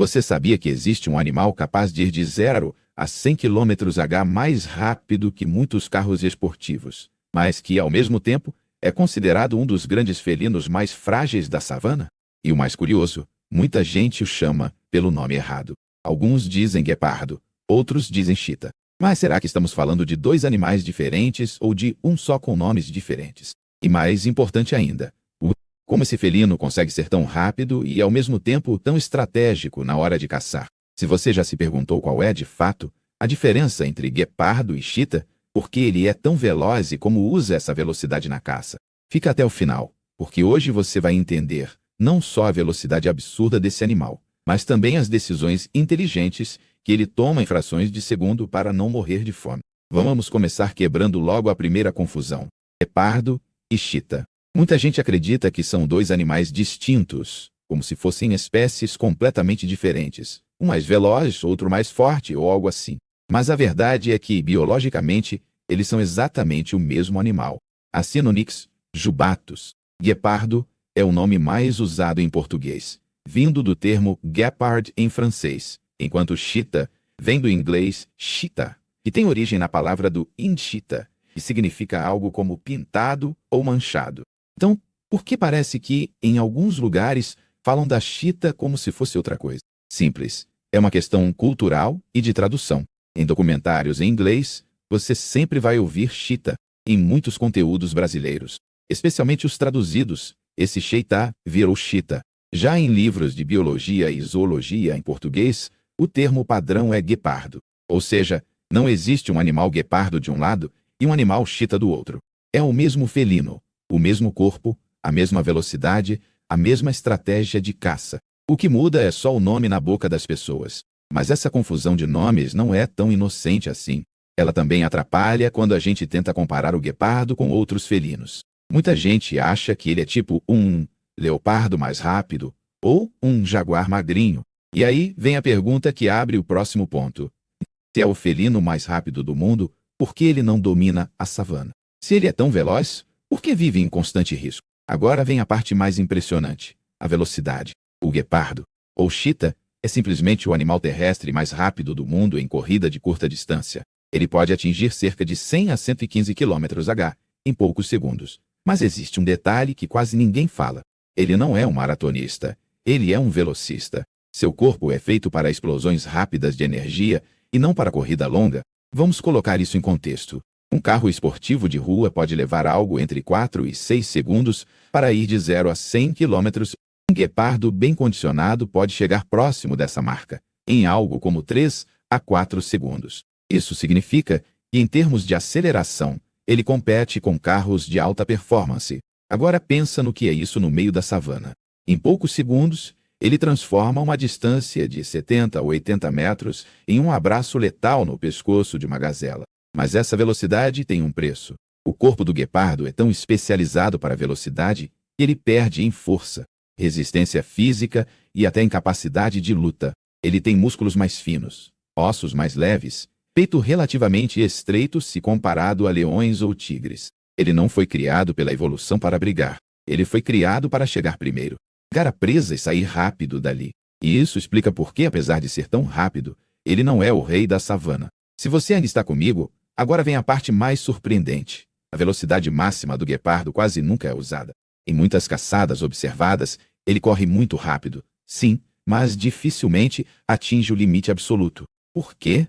Você sabia que existe um animal capaz de ir de 0 a 100 km/h mais rápido que muitos carros esportivos, mas que, ao mesmo tempo, é considerado um dos grandes felinos mais frágeis da savana? E o mais curioso, muita gente o chama pelo nome errado. Alguns dizem guepardo, outros dizem chita. Mas será que estamos falando de dois animais diferentes ou de um só com nomes diferentes? E mais importante ainda, como esse felino consegue ser tão rápido e, ao mesmo tempo, tão estratégico na hora de caçar? Se você já se perguntou qual é, de fato, a diferença entre guepardo e chita, por que ele é tão veloz e como usa essa velocidade na caça, fica até o final, porque hoje você vai entender não só a velocidade absurda desse animal, mas também as decisões inteligentes que ele toma em frações de segundo para não morrer de fome. Vamos começar quebrando logo a primeira confusão: guepardo e chita. Muita gente acredita que são dois animais distintos, como se fossem espécies completamente diferentes. Um mais veloz, outro mais forte ou algo assim. Mas a verdade é que, biologicamente, eles são exatamente o mesmo animal. Acinonyx jubatus. Guepardo é o nome mais usado em português, vindo do termo guépard em francês, enquanto chita vem do inglês cheetah, que tem origem na palavra do indchita, que significa algo como pintado ou manchado. Então, por que parece que, em alguns lugares, falam da chita como se fosse outra coisa? Simples. É uma questão cultural e de tradução. Em documentários em inglês, você sempre vai ouvir chita. Em muitos conteúdos brasileiros, especialmente os traduzidos, esse cheetah virou chita. Já em livros de biologia e zoologia em português, o termo padrão é guepardo. Ou seja, não existe um animal guepardo de um lado e um animal chita do outro. É o mesmo felino, o mesmo corpo, a mesma velocidade, a mesma estratégia de caça. O que muda é só o nome na boca das pessoas. Mas essa confusão de nomes não é tão inocente assim. Ela também atrapalha quando a gente tenta comparar o guepardo com outros felinos. Muita gente acha que ele é tipo um leopardo mais rápido ou um jaguar magrinho. E aí vem a pergunta que abre o próximo ponto. Se é o felino mais rápido do mundo, por que ele não domina a savana? Se ele é tão veloz, por que vive em constante risco? Agora vem a parte mais impressionante: a velocidade. O guepardo, ou chita, é simplesmente o animal terrestre mais rápido do mundo em corrida de curta distância. Ele pode atingir cerca de 100 a 115 km/h em poucos segundos. Mas existe um detalhe que quase ninguém fala. Ele não é um maratonista. Ele é um velocista. Seu corpo é feito para explosões rápidas de energia e não para corrida longa. Vamos colocar isso em contexto. Um carro esportivo de rua pode levar algo entre 4 e 6 segundos para ir de 0 a 100 km. Um guepardo bem condicionado pode chegar próximo dessa marca, em algo como 3 a 4 segundos. Isso significa que, em termos de aceleração, ele compete com carros de alta performance. Agora pensa no que é isso no meio da savana. Em poucos segundos, ele transforma uma distância de 70 a 80 metros em um abraço letal no pescoço de uma gazela. Mas essa velocidade tem um preço. O corpo do guepardo é tão especializado para a velocidade que ele perde em força, resistência física e até em capacidade de luta. Ele tem músculos mais finos, ossos mais leves, peito relativamente estreito se comparado a leões ou tigres. Ele não foi criado pela evolução para brigar. Ele foi criado para chegar primeiro, pegar a presa e sair rápido dali. E isso explica por que, apesar de ser tão rápido, ele não é o rei da savana. Se você ainda está comigo, agora vem a parte mais surpreendente. A velocidade máxima do guepardo quase nunca é usada. Em muitas caçadas observadas, ele corre muito rápido, sim, mas dificilmente atinge o limite absoluto. Por quê?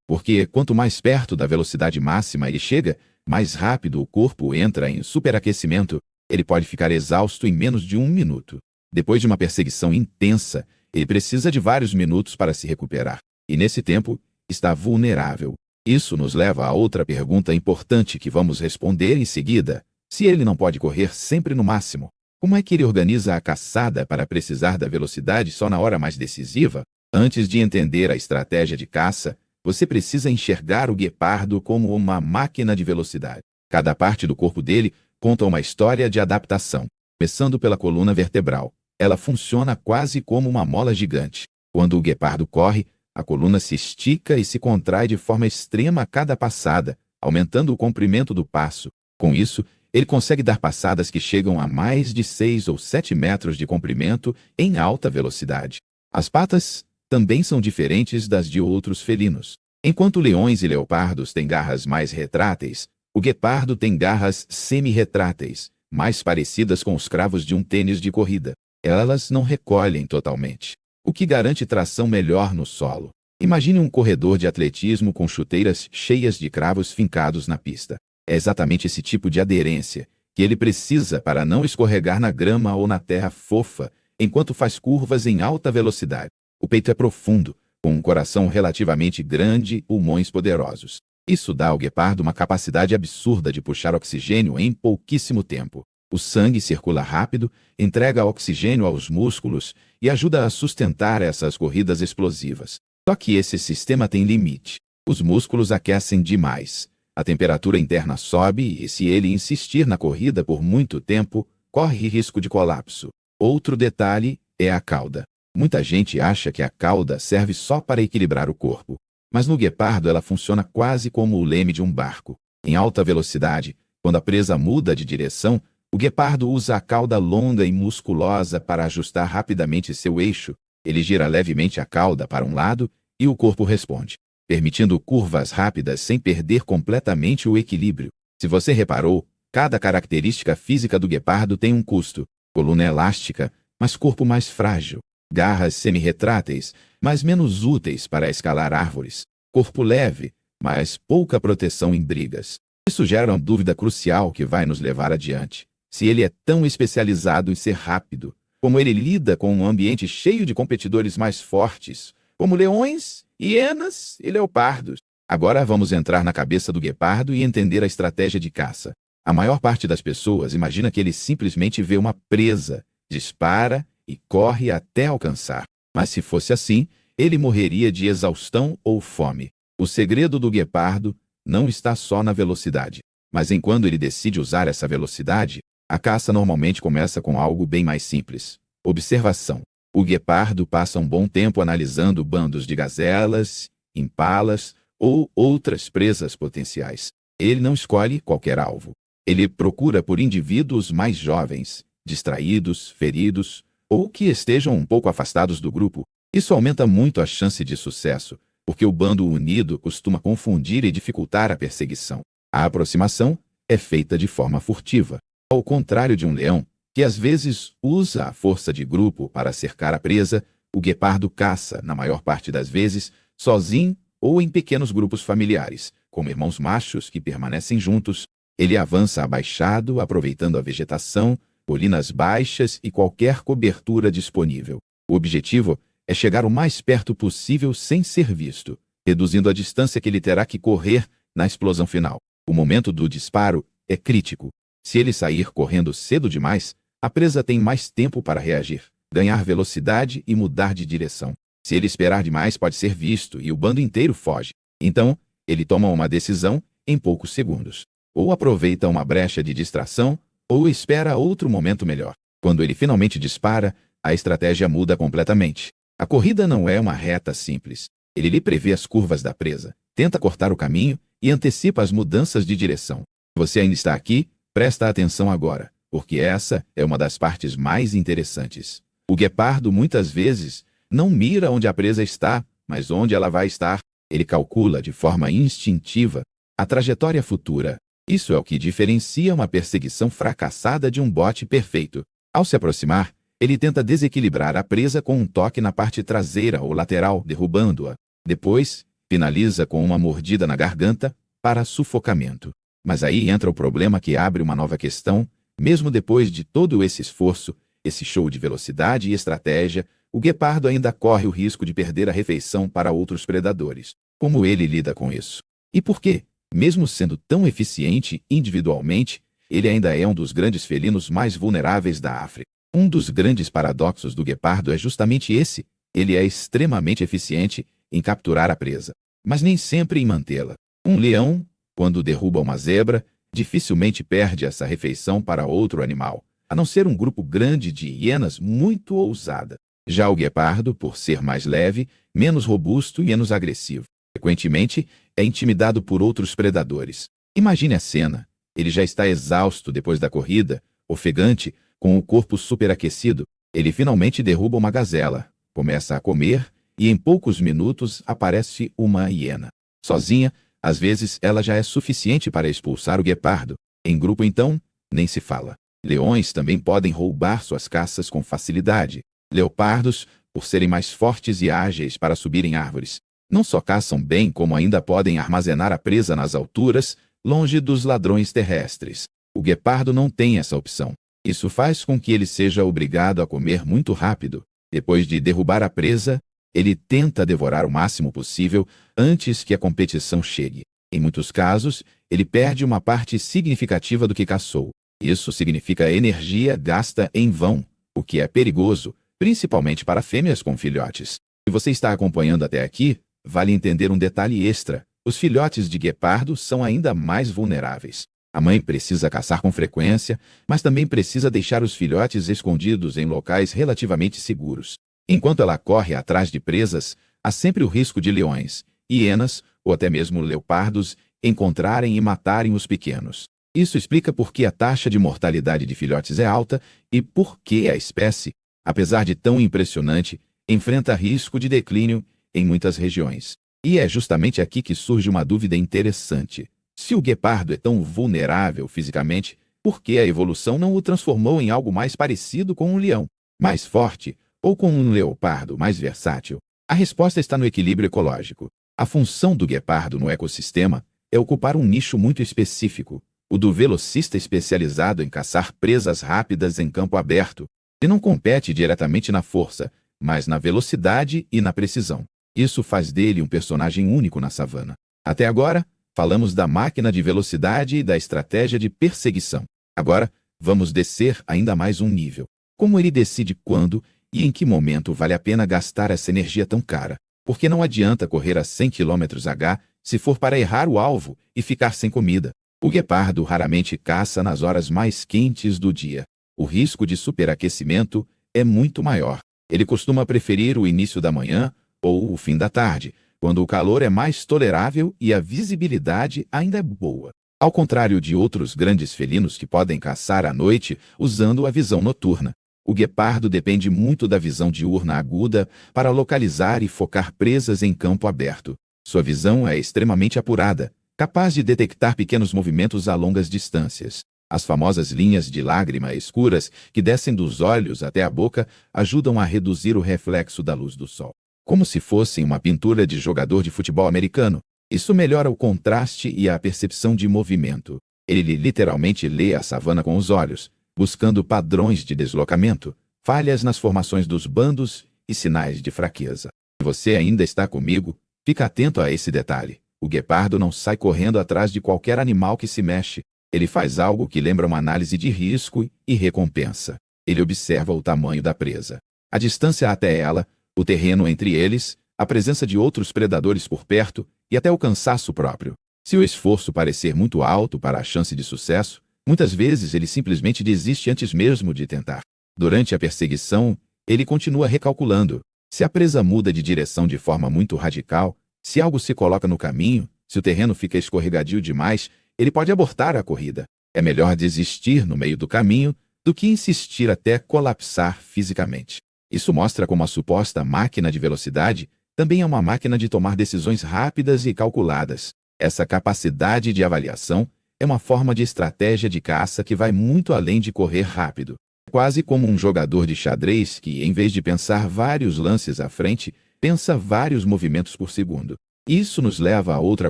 Porque quanto mais perto da velocidade máxima ele chega, mais rápido o corpo entra em superaquecimento. Ele pode ficar exausto em menos de 1 minuto. Depois de uma perseguição intensa, ele precisa de vários minutos para se recuperar. E nesse tempo, está vulnerável. Isso nos leva a outra pergunta importante que vamos responder em seguida. Se ele não pode correr sempre no máximo, como é que ele organiza a caçada para precisar da velocidade só na hora mais decisiva? Antes de entender a estratégia de caça, você precisa enxergar o guepardo como uma máquina de velocidade. Cada parte do corpo dele conta uma história de adaptação. Começando pela coluna vertebral, ela funciona quase como uma mola gigante. Quando o guepardo corre, a coluna se estica e se contrai de forma extrema a cada passada, aumentando o comprimento do passo. Com isso, ele consegue dar passadas que chegam a mais de 6 ou 7 metros de comprimento em alta velocidade. As patas também são diferentes das de outros felinos. Enquanto leões e leopardos têm garras mais retráteis, o guepardo tem garras semi-retráteis, mais parecidas com os cravos de um tênis de corrida. Elas não recolhem totalmente, o que garante tração melhor no solo. Imagine um corredor de atletismo com chuteiras cheias de cravos fincados na pista. É exatamente esse tipo de aderência que ele precisa para não escorregar na grama ou na terra fofa enquanto faz curvas em alta velocidade. O peito é profundo, com um coração relativamente grande e pulmões poderosos. Isso dá ao guepardo uma capacidade absurda de puxar oxigênio em pouquíssimo tempo. O sangue circula rápido, entrega oxigênio aos músculos e ajuda a sustentar essas corridas explosivas. Só que esse sistema tem limite. Os músculos aquecem demais. A temperatura interna sobe e, se ele insistir na corrida por muito tempo, corre risco de colapso. Outro detalhe é a cauda. Muita gente acha que a cauda serve só para equilibrar o corpo. Mas no guepardo ela funciona quase como o leme de um barco. Em alta velocidade, quando a presa muda de direção, o guepardo usa a cauda longa e musculosa para ajustar rapidamente seu eixo. Ele gira levemente a cauda para um lado e o corpo responde, permitindo curvas rápidas sem perder completamente o equilíbrio. Se você reparou, cada característica física do guepardo tem um custo. Coluna elástica, mas corpo mais frágil. Garras semi-retráteis, mas menos úteis para escalar árvores. Corpo leve, mas pouca proteção em brigas. Isso gera uma dúvida crucial que vai nos levar adiante. Se ele é tão especializado em ser rápido, como ele lida com um ambiente cheio de competidores mais fortes, como leões, hienas e leopardos. Agora vamos entrar na cabeça do guepardo e entender a estratégia de caça. A maior parte das pessoas imagina que ele simplesmente vê uma presa, dispara e corre até alcançar. Mas se fosse assim, ele morreria de exaustão ou fome. O segredo do guepardo não está só na velocidade, mas em quando ele decide usar essa velocidade. A caça normalmente começa com algo bem mais simples. Observação. O guepardo passa um bom tempo analisando bandos de gazelas, impalas ou outras presas potenciais. Ele não escolhe qualquer alvo. Ele procura por indivíduos mais jovens, distraídos, feridos, ou que estejam um pouco afastados do grupo. Isso aumenta muito a chance de sucesso, porque o bando unido costuma confundir e dificultar a perseguição. A aproximação é feita de forma furtiva. Ao contrário de um leão, que às vezes usa a força de grupo para cercar a presa, o guepardo caça, na maior parte das vezes, sozinho ou em pequenos grupos familiares, como irmãos machos que permanecem juntos. Ele avança abaixado, aproveitando a vegetação, colinas baixas e qualquer cobertura disponível. O objetivo é chegar o mais perto possível sem ser visto, reduzindo a distância que ele terá que correr na explosão final. O momento do disparo é crítico. Se ele sair correndo cedo demais, a presa tem mais tempo para reagir, ganhar velocidade e mudar de direção. Se ele esperar demais, pode ser visto e o bando inteiro foge. Então, ele toma uma decisão em poucos segundos. Ou aproveita uma brecha de distração, ou espera outro momento melhor. Quando ele finalmente dispara, a estratégia muda completamente. A corrida não é uma reta simples. Ele lhe prevê as curvas da presa, tenta cortar o caminho e antecipa as mudanças de direção. Se você ainda está aqui, presta atenção agora, porque essa é uma das partes mais interessantes. O guepardo muitas vezes não mira onde a presa está, mas onde ela vai estar. Ele calcula de forma instintiva a trajetória futura. Isso é o que diferencia uma perseguição fracassada de um bote perfeito. Ao se aproximar, ele tenta desequilibrar a presa com um toque na parte traseira ou lateral, derrubando-a. Depois, finaliza com uma mordida na garganta para sufocamento. Mas aí entra o problema que abre uma nova questão. Mesmo depois de todo esse esforço, esse show de velocidade e estratégia, o guepardo ainda corre o risco de perder a refeição para outros predadores. Como ele lida com isso? E por quê? Mesmo sendo tão eficiente individualmente, ele ainda é um dos grandes felinos mais vulneráveis da África. Um dos grandes paradoxos do guepardo é justamente esse. Ele é extremamente eficiente em capturar a presa, mas nem sempre em mantê-la. Um leão, quando derruba uma zebra, dificilmente perde essa refeição para outro animal, a não ser um grupo grande de hienas muito ousada. Já o guepardo, por ser mais leve, menos robusto e menos agressivo, frequentemente é intimidado por outros predadores. Imagine a cena. Ele já está exausto depois da corrida, ofegante, com o corpo superaquecido. Ele finalmente derruba uma gazela, começa a comer e em poucos minutos aparece uma hiena. Sozinha, às vezes ela já é suficiente para expulsar o guepardo. Em grupo então, nem se fala. Leões também podem roubar suas caças com facilidade. Leopardos, por serem mais fortes e ágeis para subir em árvores, não só caçam bem, como ainda podem armazenar a presa nas alturas, longe dos ladrões terrestres. O guepardo não tem essa opção. Isso faz com que ele seja obrigado a comer muito rápido. Depois de derrubar a presa, ele tenta devorar o máximo possível antes que a competição chegue. Em muitos casos, ele perde uma parte significativa do que caçou. Isso significa energia gasta em vão, o que é perigoso, principalmente para fêmeas com filhotes. Se você está acompanhando até aqui, vale entender um detalhe extra. Os filhotes de guepardo são ainda mais vulneráveis. A mãe precisa caçar com frequência, mas também precisa deixar os filhotes escondidos em locais relativamente seguros. Enquanto ela corre atrás de presas, há sempre o risco de leões, hienas ou até mesmo leopardos encontrarem e matarem os pequenos. Isso explica por que a taxa de mortalidade de filhotes é alta e por que a espécie, apesar de tão impressionante, enfrenta risco de declínio em muitas regiões. E é justamente aqui que surge uma dúvida interessante. Se o guepardo é tão vulnerável fisicamente, por que a evolução não o transformou em algo mais parecido com um leão, mais forte, ou com um leopardo mais versátil? A resposta está no equilíbrio ecológico. A função do guepardo no ecossistema é ocupar um nicho muito específico, o do velocista especializado em caçar presas rápidas em campo aberto. Ele não compete diretamente na força, mas na velocidade e na precisão. Isso faz dele um personagem único na savana. Até agora, falamos da máquina de velocidade e da estratégia de perseguição. Agora, vamos descer ainda mais um nível. Como ele decide quando e em que momento vale a pena gastar essa energia tão cara? Porque não adianta correr a 100 km/h se for para errar o alvo e ficar sem comida. O guepardo raramente caça nas horas mais quentes do dia. O risco de superaquecimento é muito maior. Ele costuma preferir o início da manhã ou o fim da tarde, quando o calor é mais tolerável e a visibilidade ainda é boa. Ao contrário de outros grandes felinos que podem caçar à noite usando a visão noturna, o guepardo depende muito da visão diurna aguda para localizar e focar presas em campo aberto. Sua visão é extremamente apurada, capaz de detectar pequenos movimentos a longas distâncias. As famosas linhas de lágrima escuras que descem dos olhos até a boca ajudam a reduzir o reflexo da luz do sol, como se fossem uma pintura de jogador de futebol americano. Isso melhora o contraste e a percepção de movimento. Ele literalmente lê a savana com os olhos, buscando padrões de deslocamento, falhas nas formações dos bandos e sinais de fraqueza. Se você ainda está comigo, fica atento a esse detalhe. O guepardo não sai correndo atrás de qualquer animal que se mexe. Ele faz algo que lembra uma análise de risco e recompensa. Ele observa o tamanho da presa, a distância até ela, o terreno entre eles, a presença de outros predadores por perto e até o cansaço próprio. Se o esforço parecer muito alto para a chance de sucesso, muitas vezes ele simplesmente desiste antes mesmo de tentar. Durante a perseguição, ele continua recalculando. Se a presa muda de direção de forma muito radical, se algo se coloca no caminho, se o terreno fica escorregadio demais, ele pode abortar a corrida. É melhor desistir no meio do caminho do que insistir até colapsar fisicamente. Isso mostra como a suposta máquina de velocidade também é uma máquina de tomar decisões rápidas e calculadas. Essa capacidade de avaliação é uma forma de estratégia de caça que vai muito além de correr rápido. É quase como um jogador de xadrez que, em vez de pensar vários lances à frente, pensa vários movimentos por segundo. Isso nos leva a outra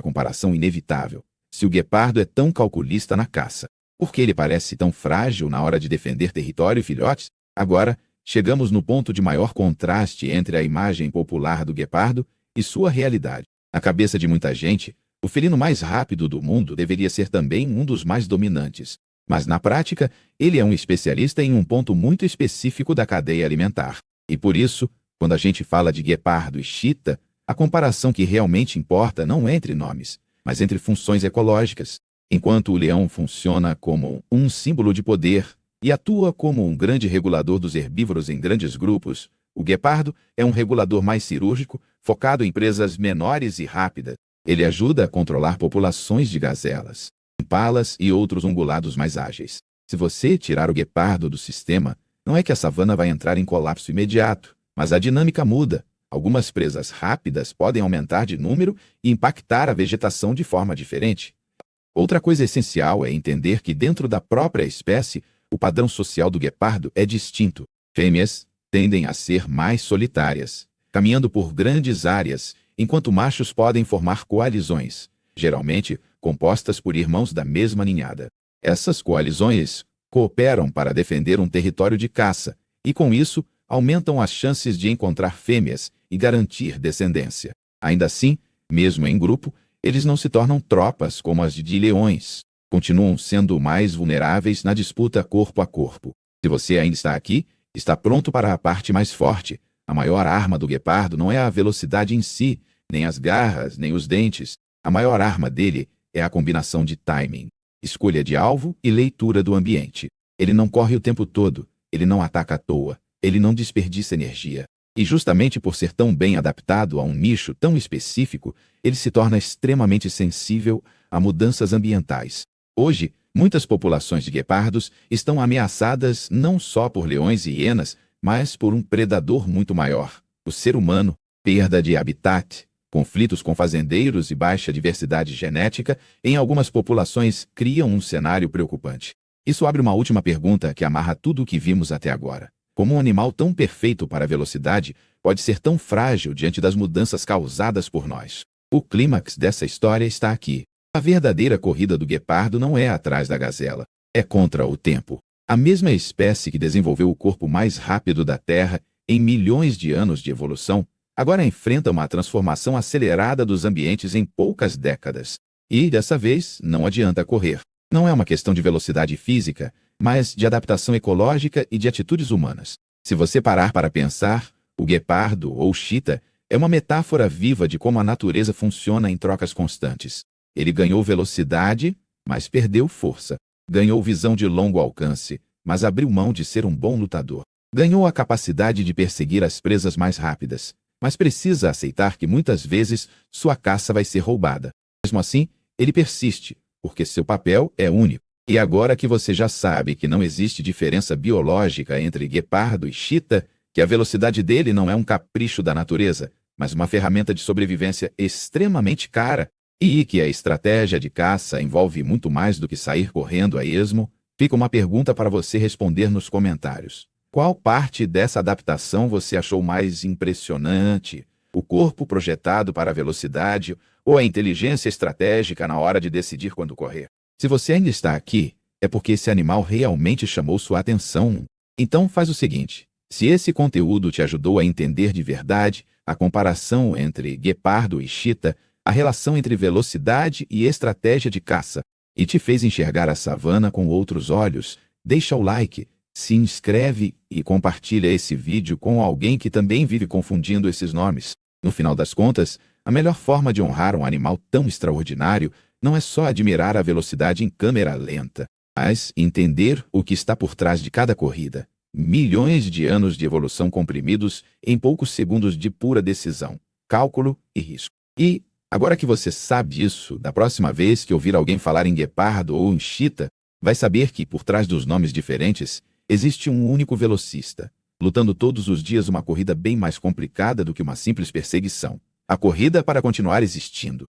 comparação inevitável. Se o guepardo é tão calculista na caça, por que ele parece tão frágil na hora de defender território e filhotes? Agora, chegamos no ponto de maior contraste entre a imagem popular do guepardo e sua realidade. Na cabeça de muita gente, o felino mais rápido do mundo deveria ser também um dos mais dominantes. Mas na prática, ele é um especialista em um ponto muito específico da cadeia alimentar. E por isso, quando a gente fala de guepardo e chita, a comparação que realmente importa não é entre nomes, mas entre funções ecológicas. Enquanto o leão funciona como um símbolo de poder e atua como um grande regulador dos herbívoros em grandes grupos, o guepardo é um regulador mais cirúrgico, focado em presas menores e rápidas. Ele ajuda a controlar populações de gazelas, impalas e outros ungulados mais ágeis. Se você tirar o guepardo do sistema, não é que a savana vai entrar em colapso imediato, Mas a dinâmica muda. Algumas presas rápidas podem aumentar de número e impactar a vegetação de forma diferente. Outra coisa essencial é entender que dentro da própria espécie, o padrão social do guepardo é distinto. Fêmeas tendem a ser mais solitárias, caminhando por grandes áreas, enquanto machos podem formar coalizões, geralmente compostas por irmãos da mesma ninhada. Essas coalizões cooperam para defender um território de caça e, com isso, aumentam as chances de encontrar fêmeas e garantir descendência. Ainda assim, mesmo em grupo, eles não se tornam tropas como as de leões. Continuam sendo mais vulneráveis na disputa corpo a corpo. Se você ainda está aqui, está pronto para a parte mais forte. A maior arma do guepardo não é a velocidade em si, nem as garras, nem os dentes. A maior arma dele é a combinação de timing, escolha de alvo e leitura do ambiente. Ele não corre o tempo todo, ele não ataca à toa, ele não desperdiça energia. E justamente por ser tão bem adaptado a um nicho tão específico, ele se torna extremamente sensível a mudanças ambientais. Hoje, muitas populações de guepardos estão ameaçadas não só por leões e hienas, mas por um predador muito maior, o ser humano. Perda de habitat, conflitos com fazendeiros e baixa diversidade genética em algumas populações criam um cenário preocupante. Isso abre uma última pergunta que amarra tudo o que vimos até agora. Como um animal tão perfeito para a velocidade pode ser tão frágil diante das mudanças causadas por nós? O clímax dessa história está aqui. A verdadeira corrida do guepardo não é atrás da gazela, é contra o tempo. A mesma espécie que desenvolveu o corpo mais rápido da Terra em milhões de anos de evolução, agora enfrenta uma transformação acelerada dos ambientes em poucas décadas. E, dessa vez, não adianta correr. Não é uma questão de velocidade física, mas de adaptação ecológica e de atitudes humanas. Se você parar para pensar, o guepardo ou chita é uma metáfora viva de como a natureza funciona em trocas constantes. Ele ganhou velocidade, mas perdeu força. Ganhou visão de longo alcance, mas abriu mão de ser um bom lutador. Ganhou a capacidade de perseguir as presas mais rápidas, mas precisa aceitar que muitas vezes sua caça vai ser roubada. Mesmo assim, ele persiste, porque seu papel é único. E agora que você já sabe que não existe diferença biológica entre guepardo e chita, que a velocidade dele não é um capricho da natureza, mas uma ferramenta de sobrevivência extremamente cara, e que a estratégia de caça envolve muito mais do que sair correndo a esmo, fica uma pergunta para você responder nos comentários. Qual parte dessa adaptação você achou mais impressionante? O corpo projetado para a velocidade ou a inteligência estratégica na hora de decidir quando correr? Se você ainda está aqui, é porque esse animal realmente chamou sua atenção. Então faz o seguinte, se esse conteúdo te ajudou a entender de verdade a comparação entre guepardo e chita, a relação entre velocidade e estratégia de caça, e te fez enxergar a savana com outros olhos, deixa o like, se inscreve e compartilha esse vídeo com alguém que também vive confundindo esses nomes. No final das contas, a melhor forma de honrar um animal tão extraordinário não é só admirar a velocidade em câmera lenta, mas entender o que está por trás de cada corrida. Milhões de anos de evolução comprimidos em poucos segundos de pura decisão, cálculo e risco. E, agora que você sabe isso, da próxima vez que ouvir alguém falar em guepardo ou em chita, vai saber que, por trás dos nomes diferentes, existe um único velocista, lutando todos os dias uma corrida bem mais complicada do que uma simples perseguição. A corrida para continuar existindo.